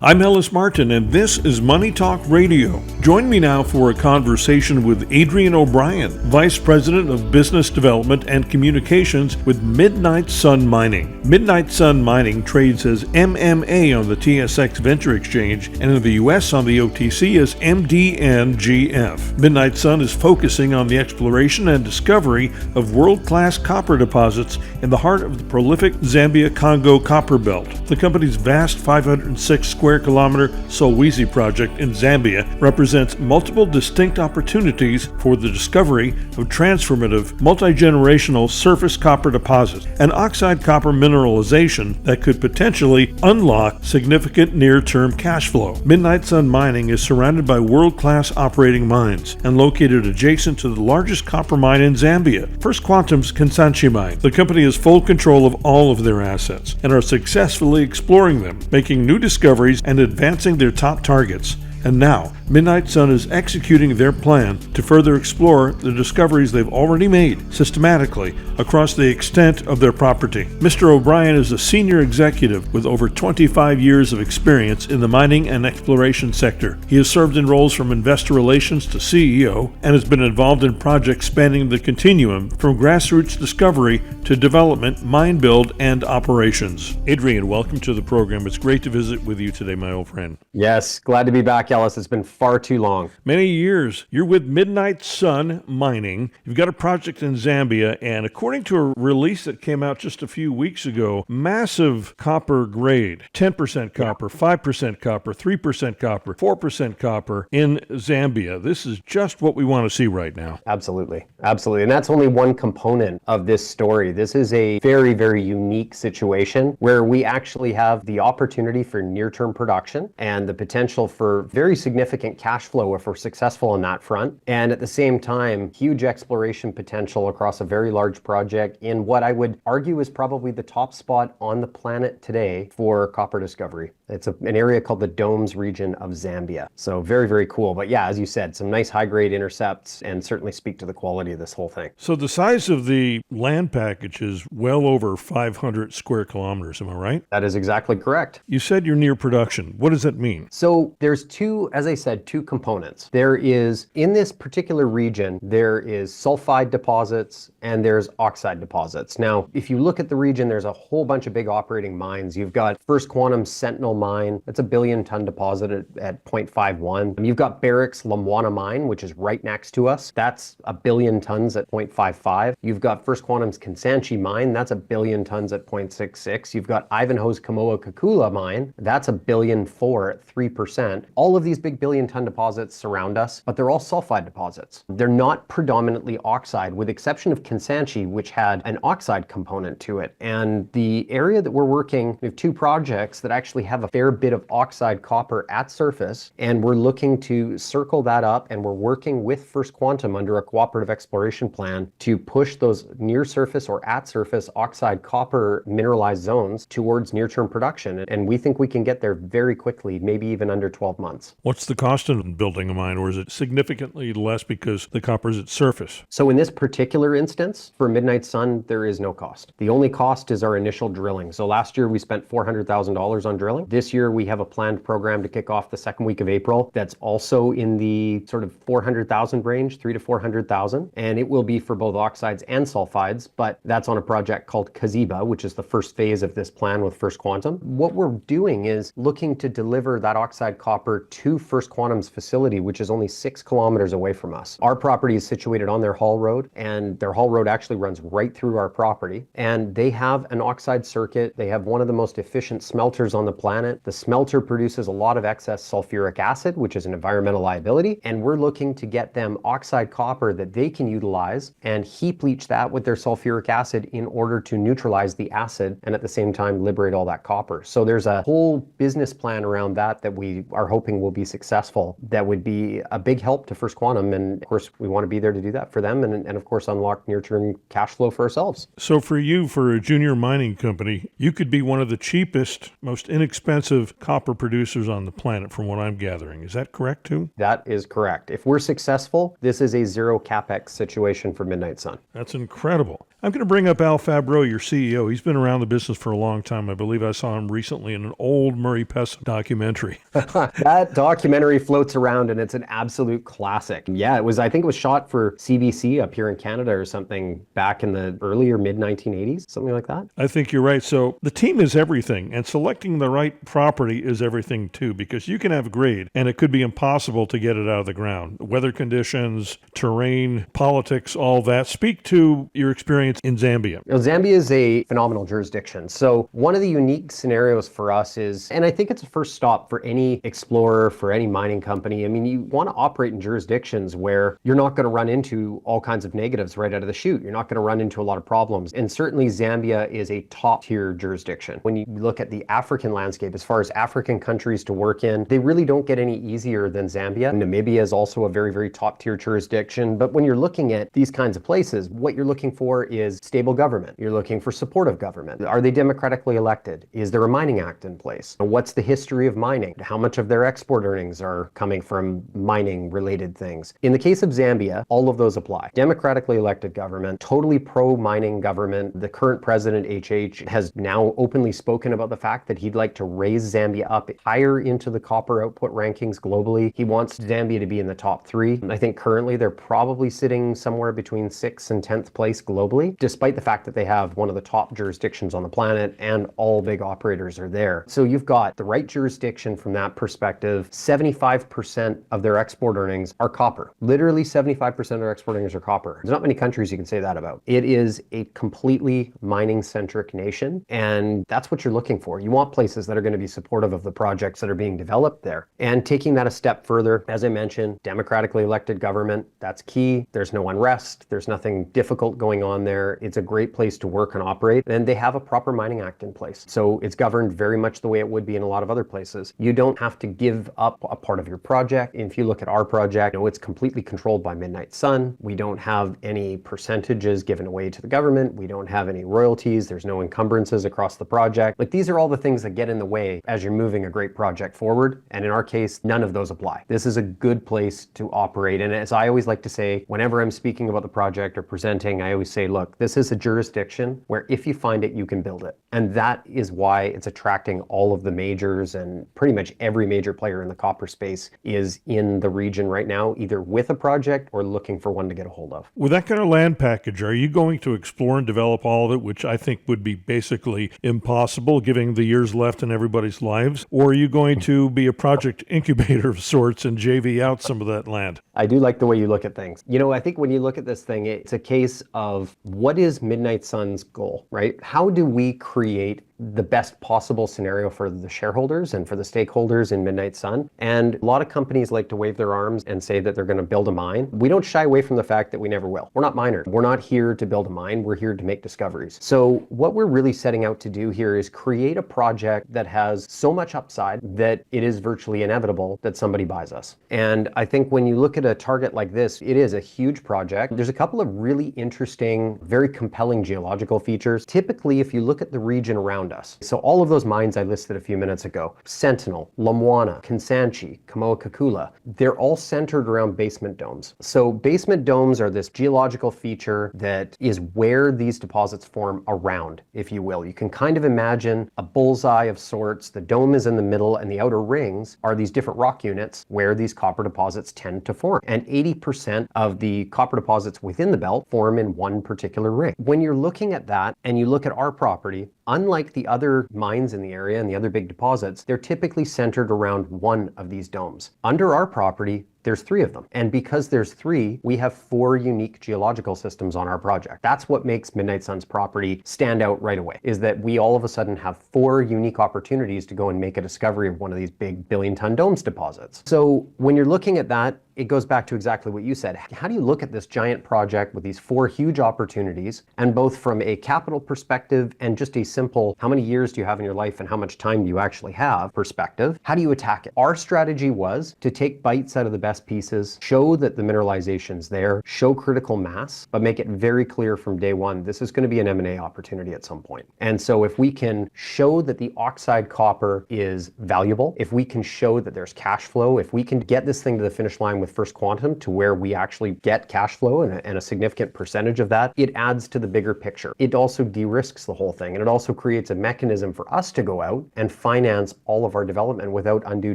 I'm Ellis Martin, and this is Money Talk Radio. Join me now for a conversation with Adrian O'Brien, Vice President of Business Development and Communications with Midnight Sun Mining. Midnight Sun Mining trades as MMA on the TSX Venture Exchange and in the U.S. on the OTC as MDNGF. Midnight Sun is focusing on the exploration and discovery of world-class copper deposits in the heart of the prolific Zambia-Congo copper belt. The company's vast 506 square kilometer Solwezi Project in Zambia represents multiple distinct opportunities for the discovery of transformative, multi-generational surface copper deposits and oxide copper mineralization that could potentially unlock significant near-term cash flow. Midnight Sun Mining is surrounded by world-class operating mines and located adjacent to the largest copper mine in Zambia, First Quantum's Kansanshi mine. The company has full control of all of their assets and are successfully exploring them, making new discoveries and advancing their top targets. And now, Midnight Sun is executing their plan to further explore the discoveries they've already made systematically across the extent of their property. Mr. O'Brien is a senior executive with over 25 years of experience in the mining and exploration sector. He has served in roles from investor relations to CEO and has been involved in projects spanning the continuum from grassroots discovery to development, mine build, and operations. Adrian, welcome to the program. It's great to visit with you today, my old friend. Yes, glad to be back, Ellis. It's been far too long. Many years. You're with Midnight Sun Mining. You've got a project in Zambia, and according to a release that came out just a few weeks ago, massive copper grade, 10% copper, 5% copper, 3% copper, 4% copper in Zambia. This is just what we want to see right now. Absolutely. Absolutely. And that's only one component of this story. This is a very, very unique situation where we actually have the opportunity for near-term production and the potential for very significant cash flow if we're successful on that front. And at the same time, huge exploration potential across a very large project in what I would argue is probably the top spot on the planet today for copper discovery. It's an area called the Domes region of Zambia. So very, very cool. But yeah, as you said, some nice high-grade intercepts and certainly speak to the quality of this whole thing. So the size of the land package is well over 500 square kilometers, am I right? That is exactly correct. You said you're near production. What does that mean? So there's as I said, two components. There is, in this particular region, there is sulfide deposits and there's oxide deposits. Now, if you look at the region, there's a whole bunch of big operating mines. You've got First Quantum Sentinel mine. That's a billion-ton deposit at 0.51. You've got Barrick's Lumwana mine, which is right next to us. That's a billion tons at 0.55. You've got First Quantum's Kansanshi mine. That's a billion tons at 0.66. You've got Ivanhoe's Kamoa-Kakula mine. That's a billion at 3%. All of these big billion-ton deposits surround us, but they're all sulfide deposits. They're not predominantly oxide, with the exception of Kansanshi, which had an oxide component to it. And the area that we're working, we have two projects that actually have a fair bit of oxide copper at surface, and we're looking to circle that up, and we're working with First Quantum under a Cooperative Exploration Plan to push those near-surface or at-surface oxide copper mineralized zones towards near-term production. And we think we can get there very quickly, maybe even under 12 months. What's the cost of building a mine, or is it significantly less because the copper's at surface? So in this particular instance, for Midnight Sun, there is no cost. The only cost is our initial drilling. So last year we spent $400,000 on drilling. This year we have a planned program to kick off the second week of April that's also in the sort of 400,000 range, 300,000 to 400,000, and it will be for both oxides and sulfides, but that's on a project called Kazhiba, which is the first phase of this plan with First Quantum. What we're doing is looking to deliver that oxide copper to First Quantum's facility, which is only 6 kilometers away from us. Our property is situated on their haul road, and their haul road actually runs right through our property, and they have an oxide circuit. They have one of the most efficient smelters on the planet. The smelter produces a lot of excess sulfuric acid, which is an environmental liability, and we're looking to get them oxide copper that they can utilize and heap leach that with their sulfuric acid in order to neutralize the acid and at the same time liberate all that copper. So there's a whole business plan around that we are hoping will be successful. That would be a big help to First Quantum, and of course we want to be there to do that for them, and of course unlock near-term cash flow for ourselves. So for you, for a junior mining company, you could be one of the cheapest, most inexpensive copper producers on the planet, from what I'm gathering. Is that correct too? That is correct. If we're successful, this is a zero capex situation for Midnight Sun. That's incredible. I'm going to bring up Al Fabreau, your CEO. He's been around the business for a long time. I believe I saw him recently in an old Murray Pessa documentary. That documentary floats around and it's an absolute classic. Yeah, I think it was shot for CBC up here in Canada or something back in the early or mid 1980s, something like that. I think you're right. So the team is everything, and selecting the right property is everything too, because you can have grade and it could be impossible to get it out of the ground. Weather conditions, terrain, politics, all that. Speak to your experience in Zambia. Zambia is a phenomenal jurisdiction. So one of the unique scenarios for us is, and I think it's a first stop for any explorer, for any mining company. I mean, you want to operate in jurisdictions where you're not going to run into all kinds of negatives right out of the chute. You're not going to run into a lot of problems. And certainly Zambia is a top tier jurisdiction. When you look at the African landscape, as far as African countries to work in, they really don't get any easier than Zambia. Namibia is also a very, very top tier jurisdiction. But when you're looking at these kinds of places, what you're looking for is stable government. You're looking for supportive government. Are they democratically elected? Is there a mining act in place? What's the history of mining? How much of their export earnings are coming from mining related things? In the case of Zambia, all of those apply. Democratically elected government, totally pro-mining government. The current president, HH, has now openly spoken about the fact that he'd like to raise Zambia up higher into the copper output rankings globally. He wants Zambia to be in the top 3. I think currently they're probably sitting somewhere between 6th and 10th place globally, despite the fact that they have one of the top jurisdictions on the planet and all big operators are there. So you've got the right jurisdiction from that perspective. 75% of their export earnings are copper. Literally 75% of their export earnings are copper. There's not many countries you can say that about. It is a completely mining-centric nation, and that's what you're looking for. You want places that are going to be supportive of the projects that are being developed there. And taking that a step further, as I mentioned, democratically elected government, that's key. There's no unrest. There's nothing difficult going on there. It's a great place to work and operate. And they have a proper mining act in place. So it's governed very much the way it would be in a lot of other places. You don't have to give up a part of your project. If you look at our project, it's completely controlled by Midnight Sun. We don't have any percentages given away to the government. We don't have any royalties. There's no encumbrances across the project. Like, these are all the things that get in the way as you're moving a great project forward. And in our case, none of those apply. This is a good place to operate. And as I always like to say, whenever I'm speaking about the project or presenting, I always say, look, this is a jurisdiction where if you find it, you can build it. And that is why it's attracting all of the majors, and pretty much every major player in the copper space is in the region right now, either with a project or looking for one to get a hold of. With that kind of land package, are you going to explore and develop all of it, which I think would be basically impossible given the years left in everybody's lives? Or are you going to be a project incubator of sorts and JV out some of that land? I do like the way you look at things. I think when you look at this thing, it's a case of what is Midnight Sun's goal, right? How do we create the best possible scenario for the shareholders and for the stakeholders in Midnight Sun? And a lot of companies like to wave their arms and say that they're going to build a mine. We don't shy away from the fact that we never will. We're not miners. We're not here to build a mine. We're here to make discoveries. So what we're really setting out to do here is create a project that has so much upside that it is virtually inevitable that somebody buys us. And I think when you look at a target like this, it is a huge project. There's a couple of really interesting, very compelling geological features. Typically, if you look at the region around us, so all of those mines I listed a few minutes ago, Sentinel, Lumwana, Kansanshi, Kamoa-Kakula, they're all centered around basement domes. So basement domes are this geological feature that is where these deposits form around, if you will. You can kind of imagine a bullseye of sorts. The dome is in the middle and the outer rings are these different rock units where these copper deposits tend to form. And 80% of the copper deposits within the belt form in one particular ring. When you're looking at that and you look at our property, unlike the other mines in the area and the other big deposits, they're typically centered around one of these domes. Under our property, there's 3 of them. And because there's 3, we have 4 unique geological systems on our project. That's what makes Midnight Sun's property stand out right away, is that we all of a sudden have 4 unique opportunities to go and make a discovery of one of these big billion-ton domes deposits. So when you're looking at that, it goes back to exactly what you said. How do you look at this giant project with these 4 huge opportunities, and both from a capital perspective and just a simple, how many years do you have in your life and how much time do you actually have perspective? How do you attack it? Our strategy was to take bites out of the best pieces, show that the mineralization's there, show critical mass, but make it very clear from day one, this is going to be an M&A opportunity at some point. And so if we can show that the oxide copper is valuable, if we can show that there's cash flow, if we can get this thing to the finish line with First Quantum to where we actually get cash flow and a significant percentage of that, it adds to the bigger picture. It also de-risks the whole thing, and it also creates a mechanism for us to go out and finance all of our development without undue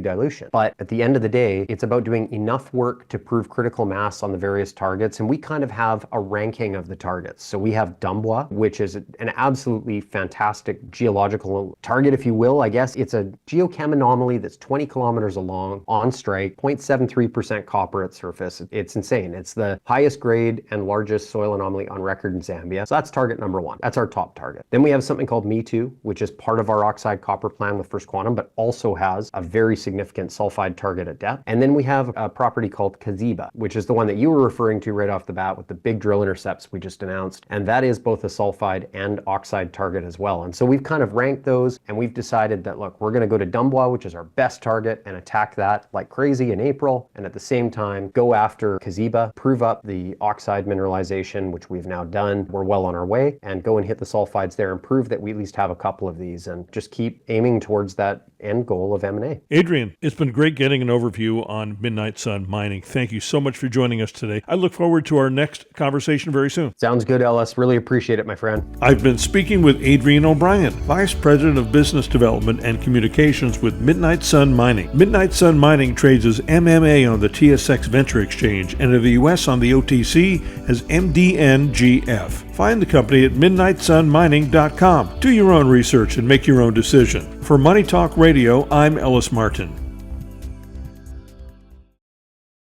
dilution. But at the end of the day, it's about doing enough work to prove critical mass on the various targets, and we kind of have a ranking of the targets. So we have Dumbwa, which is an absolutely fantastic geological target, if you will. I guess it's a geochem anomaly that's 20 kilometers along, on strike, 0.73% copper at surface. It's insane. It's the highest grade and largest soil anomaly on record in Zambia. So that's target number one. That's our top target. Then we have something called Me2, which is part of our oxide copper plan with First Quantum, but also has a very significant sulfide target at depth. And then we have a property called Kazhiba, which is the one that you were referring to right off the bat with the big drill intercepts we just announced. And that is both a sulfide and oxide target as well. And so we've kind of ranked those, and we've decided that, look, we're going to go to Dumbwa, which is our best target, and attack that like crazy in April. And at the same time, go after Kazhiba, prove up the oxide mineralization, which we've now done. We're well on our way, and go and hit the sulfides there and prove that we at least have a couple of these, and just keep aiming towards that end goal of M&A. Adrian, it's been great getting an overview on Midnight Sun mining. Thank you so much for joining us today. I look forward to our next conversation very soon. Sounds good, Ellis. Really appreciate it, my friend. I've been speaking with Adrian O'Brien, Vice President of Business Development and Communications with Midnight Sun Mining. Midnight Sun Mining trades as MMA on the TSX Venture Exchange and in the U.S. on the OTC as MDNGF. Find the company at midnightsunmining.com. Do your own research and make your own decision. For Money Talk Radio, I'm Ellis Martin.